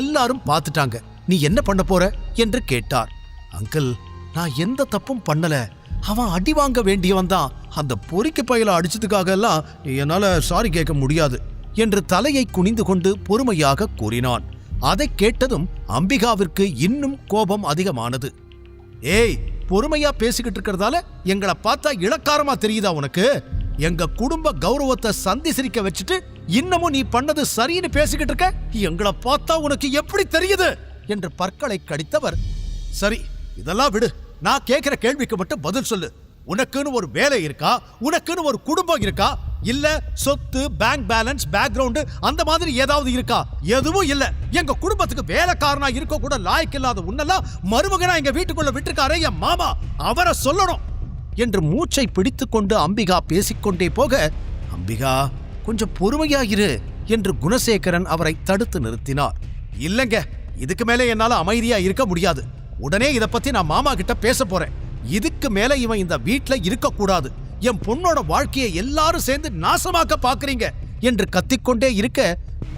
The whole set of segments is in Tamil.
எல்லாரும் பார்த்துட்டாங்க. நீ என்ன பண்ண போற என்று கேட்டார். அங்கிள், நான் எந்த தப்பும் பண்ணல. அவன் அடி வாங்க வேண்டியவன் தான். அந்த பொறிக்கு பையில அடிச்சதுக்காக எல்லாம் என்னால சாரி கேட்க முடியாது என்று தலையை குனிந்து கொண்டு பொறுமையாக கூறினான். அதை கேட்டதும் அம்பிகாவிற்கு இன்னும் கோபம் அதிகமானது. ஏய், பொறுமையா பேசிக்கிட்டு இருக்கிறதால எங்களை பார்த்தா இளக்காரமா தெரியுதா உனக்கு? எங்க குடும்ப கௌரவத்தை சந்தி சிரிக்க வச்சுட்டு இன்னமும் நீ பண்ணது சரின்னு பேசிக்கிட்டு இருக்க. எங்களை பார்த்தா உனக்கு எப்படி தெரியுது என்று பற்களை கடித்தவர், சரி இதெல்லாம் விடு, நான் கேட்கிற கேள்விக்கு மட்டும் பதில் சொல்லு. உனக்குன்னு ஒரு வேலை இருக்கா? உனக்குன்னு ஒரு குடும்பம் இருக்கா? இல்ல சொத்து, பேங்க் பேலன்ஸ், பேக்ரவுண்ட் அந்த மாதிரி ஏதாவது இருக்கா? எதுவும் இல்ல. எங்க குடும்பத்துக்கு வேலைக்காரனா இருக்க கூட லாய்க்கு இல்லாத உன்னெல்லாம் மருமகனா எங்க வீட்டுக்குள்ள விட்டுருக்காரே என் மாமா, அவரை சொல்லணும் என்று மூச்சை பிடித்துக் கொண்டு அம்பிகா பேசிக்கொண்டே போக, அம்பிகா கொஞ்சம் பொறுமையாயிரு என்று குணசேகரன் அவரை தடுத்து நிறுத்தினார். இல்லங்க, இதுக்கு மேல என்னால அமைதியா இருக்க முடியாது. உடனே இத பத்தி நான் மாமா கிட்ட பேச போறேன். இதுக்கு மேல இவன் இந்த வீட்ல இருக்க கூடாது. என் பொண்ணோட வாழ்க்கையை எல்லாரும் சேர்ந்து நாசமாக்க பாக்குறீங்க என்று கத்திக்கொண்டே இருக்க,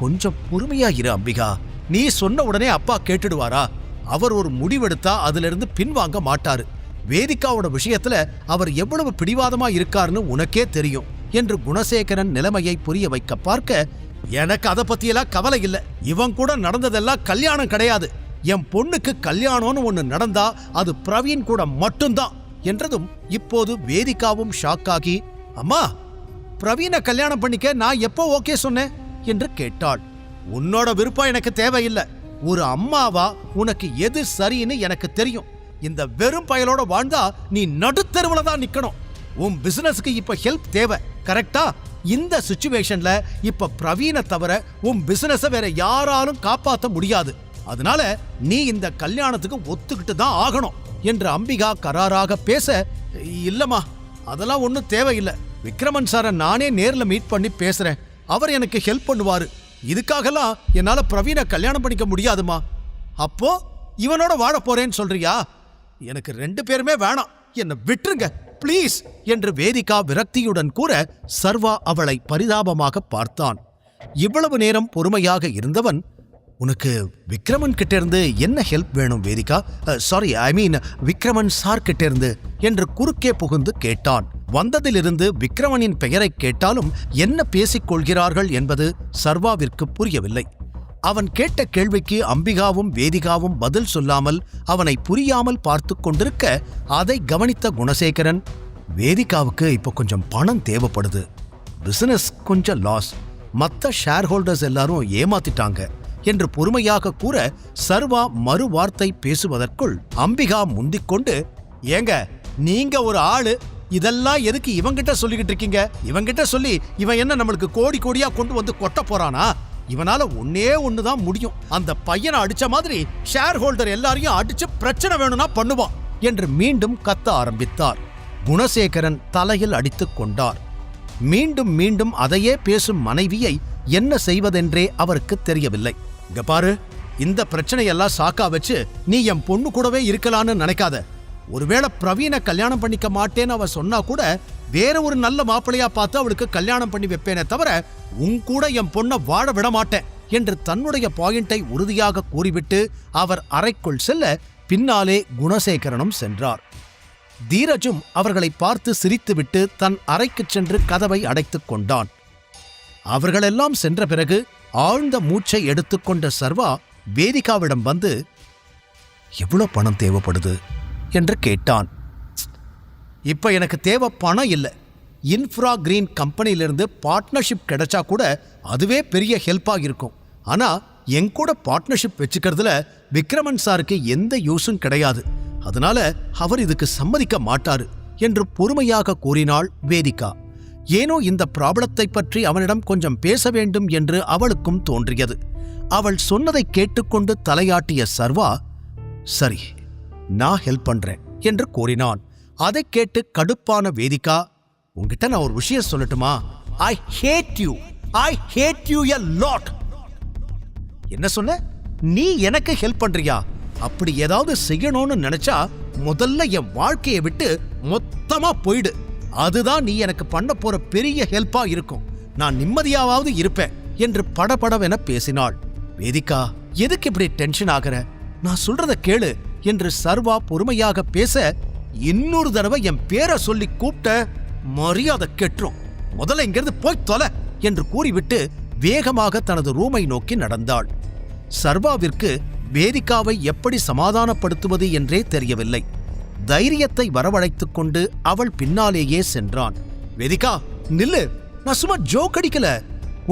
கொஞ்சம் பொறுமையா இரு அம்பிகா. நீ சொன்ன உடனே அப்பா கேட்டுடுவாரா? அவர் ஒரு முடிவெடுத்தா அதுல இருந்து பின்வாங்க மாட்டாரு. வேதிகாவோட விஷயத்துல அவர் எவ்வளவு பிடிவாதமா இருக்காருன்னு உனக்கே தெரியும் என்று குணசேகரன் நிலைமையை புரிய வைக்க பார்க்க, எனக்கு அதை பத்தியெல்லாம் கவலை இல்லை. இவன் கூட நடந்ததெல்லாம் கல்யாணம் கிடையாது. என் பொண்ணுக்கு கல்யாணம்னு ஒண்ணு நடந்தா அது பிரவீன் கூட மட்டும்தான் என்றதும் இப்போது வேதிகாவும் ஷாக்காகி, அம்மா, பிரவீனை கல்யாணம் பண்ணிக்க நான் எப்போ ஓகே சொன்னேன் என்று கேட்டாள். உன்னோட விருப்பம் எனக்கு தேவையில்லை. ஒரு அம்மாவா உனக்கு எது சரின்னு எனக்கு தெரியும். இந்த வெறும் பயலோட வாழ்ந்தா நீ நடுத்தெருவுல தான் நிக்கணும். உன் பிசினஸ்க்கு இப்ப ஹெல்ப் தேவை, கரெக்டா? இந்த சிச்சுவேஷன்ல இப்ப பிரவீனை தவிர உன் பிசினஸை வேற யாராலும் காப்பாற்ற முடியாது. அதனால நீ இந்த கல்யாணத்துக்கு ஒத்துக்கிட்டு தான் ஆகணும் என்று அம்பிகா கராராக பேச, இல்லம்மா அதெல்லாம் ஒன்றும் தேவையில்லை. விக்ரமன் சாரை நானே நேர்ல மீட் பண்ணி பேசுறேன். அவர் எனக்கு ஹெல்ப் பண்ணுவாரு. இதுக்காகலாம் என்னால பிரவீனை கல்யாணம் பண்ணிக்க முடியாதுமா. அப்போ இவனோட வாழ போறேன்னு சொல்றியா? எனக்கு 2 பேருமே வேணாம், என்னை விட்டுருங்க பிளீஸ் என்று வேதிகா விரக்தியுடன் கூற, சர்வா அவளை பரிதாபமாக பார்த்தான். இவ்வளவு நேரம் பொறுமையாக இருந்தவன், உனக்கு விக்ரமன் கிட்ட இருந்து என்ன ஹெல்ப் வேணும் வேதிகா? சாரி, ஐ மீன் விக்ரமன் சார் கிட்ட இருந்து என்று குறுக்கே புகுந்து கேட்டான். வந்ததிலிருந்து விக்ரமனின் பெயரை கேட்டாலும் என்ன பேசிக் கொள்கிறார்கள் என்பது சர்வாவிற்கு புரியவில்லை. அவன் கேட்ட கேள்விக்கு அம்பிகாவும் வேதிகாவும் பதில் சொல்லாமல் அவனை புரியாமல் பார்த்து கொண்டிருக்க, அதை கவனித்த குணசேகரன், வேதிகாவுக்கு இப்போ கொஞ்சம் பணம் தேவைப்படுது. பிசினஸ் கொஞ்சம் லாஸ். மற்ற ஷேர் ஹோல்டர்ஸ் எல்லாரும் ஏமாத்திட்டாங்க என்று பொறுமையாக கூற, சர்வா மறு வார்த்தை பேசுவதற்குள் அம்பிகா முந்திக்கொண்டு, ஏங்க நீங்க ஒரு ஆளு, இதெல்லாம் எதுக்கு இவங்கிட்ட சொல்லிக்கிட்டு இருக்கீங்க? இவங்கிட்ட சொல்லி இவன் என்ன நம்மளுக்கு கோடி கோடியா கொண்டு வந்து கொட்ட போறானா? இவனால ஒன்னே ஒண்ணுதான் முடியும். அந்த பையனை அடிச்ச மாதிரி ஷேர் ஹோல்டர் எல்லாரையும் அடிச்சு பிரச்சனை வேணும்னா பண்ணுவான் என்று மீண்டும் கத்த ஆரம்பித்தார். குணசேகரன் தலையில் அடித்துக் கொண்டார். மீண்டும் மீண்டும் அதையே பேசும் மனைவியை என்ன செய்வதென்றே அவருக்கு தெரியவில்லை. இங்க பாரு, இந்த பிரச்சனையெல்லாம் சாக்கா வச்சு நீ என் பொண்ணு கூடவே இருக்கலான்னு நினைக்காத. ஒருவேளை பிரவீனை கல்யாணம் பண்ணிக்க மாட்டேன்னு அவ சொன்னா கூட வேற ஒரு நல்ல மாப்பிள்ளையா பார்த்து அவளுக்கு கல்யாணம் பண்ணி வைப்பேனே தவிர உன் கூட என் பொண்ணை வாழ விட மாட்டேன் என்று தன்னுடைய பாயிண்டை உறுதியாக கூறிவிட்டு அவர் அறைக்குள் செல்ல, பின்னாலே குணசேகரனும் சென்றார். தீரஜும் அவர்களை பார்த்து சிரித்துவிட்டு தன் அறைக்குச் சென்று கதவை அடைத்துக் கொண்டான். அவர்களெல்லாம் சென்ற பிறகு ஆழ்ந்த மூச்சை எடுத்துக்கொண்ட சர்வா வேதிகாவிடம் வந்து, எவ்வளவு பணம் தேவைப்படுது என்று கேட்டான். இப்ப எனக்கு தேவை பணம் இல்லை. இன்ஃப்ரா கிரீன் கம்பெனியிலிருந்து பார்ட்னர்ஷிப் கிடைச்சா கூட அதுவே பெரிய ஹெல்ப்பாக இருக்கும். ஆனா என் கூட பார்ட்னர்ஷிப் வச்சுக்கிறதுல விக்ரமன் சாருக்கு எந்த யூஸும் கிடையாது. அதனால அவர் இதுக்கு சம்மதிக்க மாட்டாரு என்று பொறுமையாக கூறினாள் வேதிகா. ஏனோ இந்த ப்ராப்ளத்தை பற்றி அவனிடம் கொஞ்சம் பேச வேண்டும் என்று அவளுக்கும் தோன்றியது. அவள் சொன்னதை கேட்டுக்கொண்டு தலையாட்டிய சர்வா, சரி நான் ஹெல்ப் பண்றேன் என்று கூறினான். அதை கேட்டு கடுப்பான வேதிகா, உங்ககிட்ட நான் ஒரு விஷயம் சொல்லட்டுமா? ஐ ஹேட் யூ எ லாட். என்ன சொன்ன? நீ எனக்கு ஹெல்ப் பண்றியா? அப்படி ஏதாவது செய்யணும்னு நினைச்சா முதல்ல என் வாழ்க்கையை விட்டு மொத்தமா போயிடு. அதுதான் நீ எனக்கு பண்ண போற பெரிய ஹெல்ப்பா இருக்கும். நான் நிம்மதியாவது இருப்பேன் என்று படபடவென பேசினாள். வேதிகா, எதுக்கு இப்படி டென்ஷன் ஆகுற? நான் சொல்றத கேளு என்று சர்வா பொறுமையாக பேச, இன்னொரு தடவை என் பேரை சொல்லி கூப்பிட்ட மரியாதை கெட்டுரும். முதல்ல இங்கிருந்து போய் தொலை என்று கூறிவிட்டு வேகமாக தனது ரூமை நோக்கி நடந்தாள். சர்வாவிற்கு வேதிகாவை எப்படி சமாதானப்படுத்துவது என்றே தெரியவில்லை. தைரியத்தை வரவழைத்துக் கொண்டு அவள் பின்னாலேயே சென்றான். வேதிகா நில்லு, நான் சும்மா ஜோக் அடிக்கல.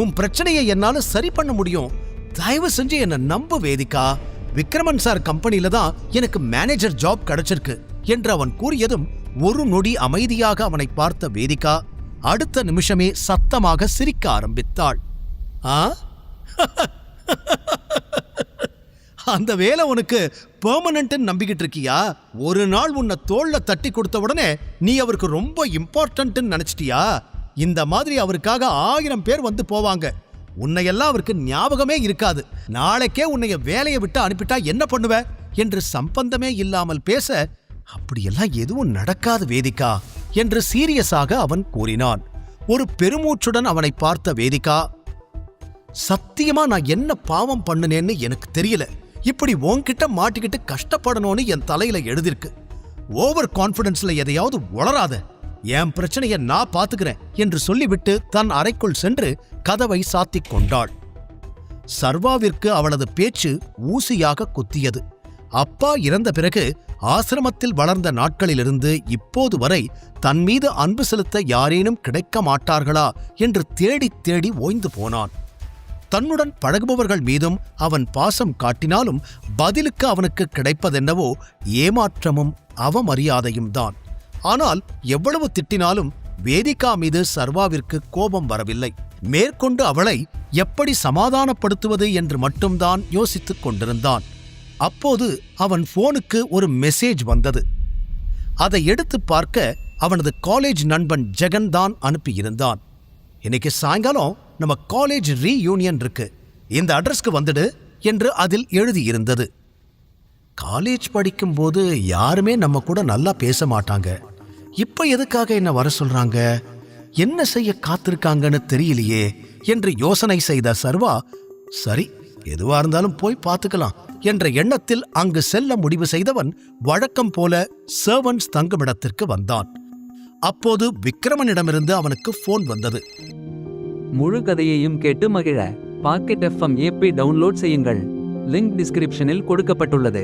உன் பிரச்சனையை என்னால சரி பண்ண முடியும். தயவு செஞ்சு என்ன நம்பு வேதிகா. விக்ரமன் சார் கம்பெனில தான் எனக்கு மேனேஜர் ஜாப் கிடைச்சிருக்கு என்று அவன் கூறியதும் ஒரு நொடி அமைதியாக அவனை பார்த்த வேதிகா அடுத்த நிமிஷமே சத்தமாக சிரிக்க ஆரம்பித்தாள். ஆ அந்த வேலை உனக்கு பெர்மனன்ட் நம்பிக்கிட்டு இருக்கியா? ஒரு நாள் உன்னை தோள்ல தட்டி கொடுத்த உடனே நீ அவருக்கு ரொம்ப இம்பார்ட்டன்ட் நினைச்சிட்டியா? இந்த மாதிரி அவருக்காக 1000 பேர் வந்து போவாங்க. உன்னையெல்லாம் அவருக்கு ஞாபகமே இருக்காது. நாளைக்கே உன்னைய வேலையை விட்டு அனுப்பிட்டா என்ன பண்ணுவ என்று சம்பந்தமே இல்லாமல் பேச, அப்படியெல்லாம் எதுவும் நடக்காது வேதிகா என்று சீரியஸாக அவன் கூறினான். ஒரு பெருமூச்சுடன் அவனை பார்த்த வேதிகா, சத்தியமா நான் என்ன பாவம் பண்ணுனேன்னு எனக்கு தெரியல. இப்படி உன்கிட்ட மாட்டிக்கிட்டு கஷ்டப்படணும்னு என் தலையில எழுதிருக்கு. ஓவர் கான்பிடன்ஸ்ல எதையாவது உளராத. என் பிரச்சனையை நான் பாத்துக்கிறேன் என்று சொல்லிவிட்டு தன் அறைக்குள் சென்று கதவை சாத்திக் கொண்டாள். சர்வாவிற்கு அவளது பேச்சு ஊசியாக குத்தியது. அப்பா இறந்த பிறகு ஆசிரமத்தில் வளர்ந்த நாட்களிலிருந்து இப்போது வரை தன் மீது அன்பு செலுத்த யாரேனும் கிடைக்க மாட்டார்களா என்று தேடி தேடி ஓய்ந்து போனான். தன்னுடன் பழகுபவர்கள் மீதும் அவன் பாசம் காட்டினாலும் பதிலுக்கு அவனுக்கு கிடைப்பதென்னவோ ஏமாற்றமும் அவமரியாதையும் தான். ஆனால் எவ்வளவு திட்டினாலும் வேதிகா மீது சர்வாவிற்கு கோபம் வரவில்லை. மேற்கொண்டு அவளை எப்படி சமாதானப்படுத்துவது என்று மட்டும்தான் யோசித்துக் கொண்டிருந்தான். அப்போது அவன் போனுக்கு ஒரு மெசேஜ் வந்தது. அதை எடுத்து பார்க்க அவனது காலேஜ் நண்பன் ஜெகன் தான் அனுப்பியிருந்தான். இன்னைக்கு சாயங்காலம் நம்ம காலேஜ் ரீயூனியன் இருக்கு, இந்த அட்ரஸ்க்கு வந்துடு என்று அதில் எழுதியிருந்தது. காலேஜ் படிக்கும்போது யாருமே நம்ம கூட நல்லா பேச மாட்டாங்க. இப்ப எதுக்காக என்ன வர சொல்றாங்க? என்ன செய்ய காத்திருக்காங்கன்னு தெரியலையே என்று யோசனை செய்த சர்வா, சரி எதுவா இருந்தாலும் போய் பார்த்துக்கலாம் என்ற எண்ணத்தில் அங்கு செல்ல முடிவு செய்தவன் வழக்கம் போல சர்வன்ட்ஸ் தங்குமிடத்திற்கு வந்தான். அப்போது விக்ரமனிடமிருந்து அவனுக்கு போன் வந்தது. முழு கதையையும் கேட்டு மகிழ பாக்கெட் FM ஆப்பை டவுன்லோட் செய்யுங்கள். லிங்க் டிஸ்கிரிப்ஷனில் கொடுக்கப்பட்டுள்ளது.